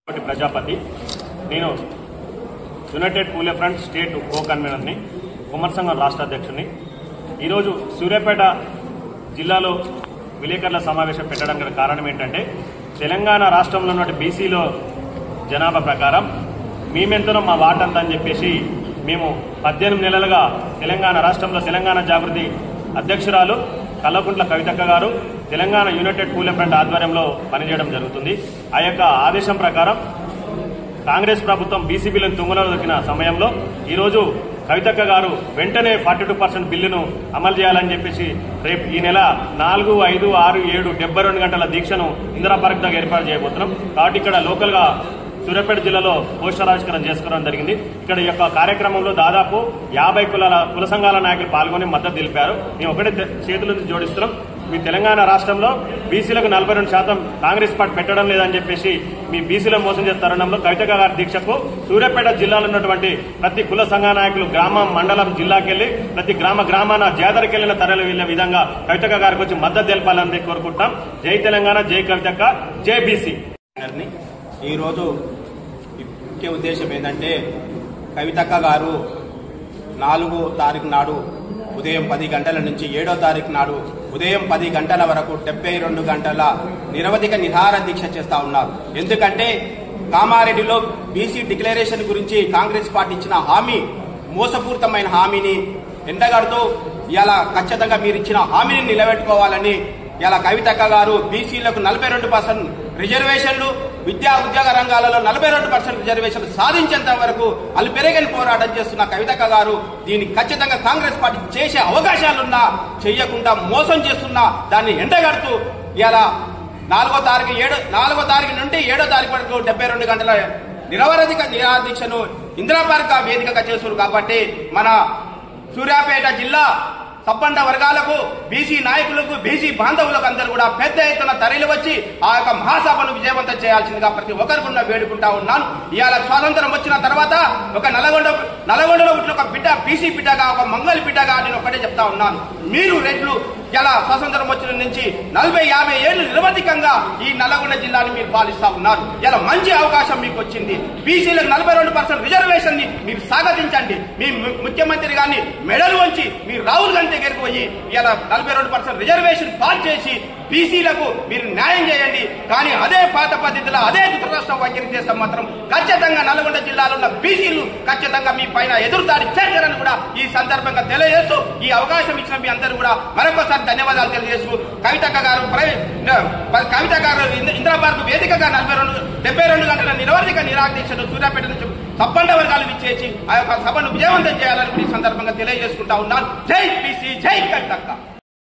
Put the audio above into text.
ప్రజాపతి నేను యునైటెడ్ పూలే front state కో కన్వీనర్ని, కుమ్మరి సంఘం రాష్ట్ర అధ్యక్షుడిని. ఈరోజు సూర్యాపేట జిల్లాలో విలేకరుల సమావేశం పెట్టడానికి గల కారణం ఏంటంటే, తెలంగాణ రాష్ట్రంలో ఉన్న బీసీలో జనాభా ప్రకారం మేమెంతనో మా వాటంతా అని చెప్పేసి మేము 18 నెలలుగా తెలంగాణ రాష్ట్రంలో తెలంగాణ జాగృతి అధ్యక్షురాలు కల్వకుంట్ల కవితక్క గారు తెలంగాణ యునైటెడ్ పూలే ఫ్రంట్ ఆధ్వర్యంలో పనిచేయడం జరుగుతుంది. ఆ యొక్క ఆదేశం ప్రకారం కాంగ్రెస్ ప్రభుత్వం బీసీ బిల్లును తుంగలో దొక్కిన సమయంలో ఈరోజు కవితక్క గారు వెంటనే 42% బిల్లును అమలు చేయాలని చెప్పేసి రేపు ఈ నెల 4, 5, 6, 7 72 గంటల దీక్షను ఇందిరా పార్క్ దగ్గర ఏర్పాటు చేయబోతున్నాం. కాబట్టి ఇక్కడ లోకల్ గా సూర్యాపేట జిల్లాలో పోస్టర్ ఆవిష్కరణ చేసుకోవడం జరిగింది. ఇక్కడ ఈ యొక్క కార్యక్రమంలో దాదాపు 50 కుల సంఘాల నాయకులు పాల్గొని మద్దతు తెలిపారు. మేము ఒకటే చేతుల నుంచి జోడిస్తున్నాం. మీ తెలంగాణ రాష్ట్రంలో బీసీలకు 42% కాంగ్రెస్ పార్టీ పెట్టడం లేదని చెప్పేసి మీ బీసీలో మోసం చేసే తరుణంలో కవితక్క గారి దీక్షకు సూర్యాపేట జిల్లాలో ఉన్నటువంటి ప్రతి కుల సంఘ నాయకులు గ్రామం, మండలం, జిల్లాకెళ్లి ప్రతి గ్రామాన జాతరకి వెళ్లిన తరలి వెళ్లే విధంగా కవితక్క గారికి వచ్చి మద్దతు తెలపాలని కోరుకుంటాం. జై తెలంగాణ, జై కవితక్క, జై బీసీ. ఈరోజు ముఖ్య ఉద్దేశం ఏంటంటే, కవితక్క గారు 4వ తారీఖు నాడు ఉదయం 10 గంటల నుంచి 7వ తారీఖు నాడు ఉదయం 10 గంటల వరకు 72 గంటల నిరవధిక నిరాహార దీక్ష చేస్తా ఉన్నారు. ఎందుకంటే కామారెడ్డిలో బీసీ డిక్లరేషన్ గురించి కాంగ్రెస్ పార్టీ ఇచ్చిన హామీ మోసపూరితమైన హామీని ఎండగడుతూ ఇలా ఖచ్చితంగా మీరు ఇచ్చిన హామీని నిలబెట్టుకోవాలని ఇలా కవితక్క గారు బీసీలకు 42% రిజర్వేషన్లు, విద్యా ఉద్యోగ రంగాలలో 42% రిజర్వేషన్లు సాధించేంత వరకు అల్పెరగని పోరాటం చేస్తున్న కవితక్క గారు దీన్ని ఖచ్చితంగా కాంగ్రెస్ పార్టీ చేసే అవకాశాలున్నా చెయ్యకుండా మోసం చేస్తున్నా దాన్ని ఎండగడుతూ ఇలా 4వ తారీఖు నుండి 7వ తారీఖు వరకు 72 గంటల నిరవధిక నిరాహార దీక్షను ఇందిరా పార్క్ వేదికగా చేస్తున్నారు. కాబట్టి మన సూర్యాపేట జిల్లా సబ్బండ వర్గాలకు, బీసీ నాయకులకు, బీసీ బాంధవులకు అందరూ కూడా పెద్ద ఎత్తున తరలి వచ్చి ఆ యొక్క మహాసభను విజయవంతం చేయాల్సిందిగా ప్రతి ఒక్కరికి వేడుకుంటా ఉన్నాను. ఇవాళ స్వాతంత్రం వచ్చిన తర్వాత ఒక నల్గొండలో పుట్టిన ఒక బిడ్డ, బీసీ బిడ్డగా, ఒక మంగళ బిడ్డగా నేను ఒకటే చెప్తా ఉన్నాను. మీరు రెడ్లు ఇలా స్వాతంత్రం వచ్చిన నుంచి 40-50 ఏళ్లు నిరవధికంగా ఈ నల్గొండ జిల్లాని మీరు పాలిస్తా ఉన్నారు. ఇలా మంచి అవకాశం మీకు వచ్చింది. బీసీలకు 42% రిజర్వేషన్ ని మీరు స్వాగతించండి. మీ ముఖ్యమంత్రి గారిని మెడలు వంచి మీరు రాహుల్ గాంధీ దగ్గరికి పోయి ఇలా 42% రిజర్వేషన్ పాస్ చేసి బీసీలకు మీరు న్యాయం చేయండి. కానీ అదే పాత పద్ధతిలో అదే దురదృష్ట వైఖరి చేస్తే మాత్రం ఖచ్చితంగా నల్గొండ జిల్లాలో ఉన్న బీసీలు ఖచ్చితంగా మీ పైన ఎదురుదాడి చేస్తారని కూడా ఈ సందర్భంగా తెలియజేస్తూ ఈ అవకాశం ఇచ్చిన మీ అందరూ కూడా మరొకసారి ధన్యవాదాలు తెలియజేస్తూ కవితక్క గారు ఇందిరా పార్క్ వేదికగా 72 గంటల నిరవధిక నిరాహార దీక్షను సూర్యాపేట నుంచి సబ్బండ వర్గాలు విచ్చేసి ఆ యొక్క సభను విజయవంతం చేయాలని ఈ సందర్భంగా తెలియజేసుకుంటా ఉన్నాను. జై బీసీ, జై కవితక్క.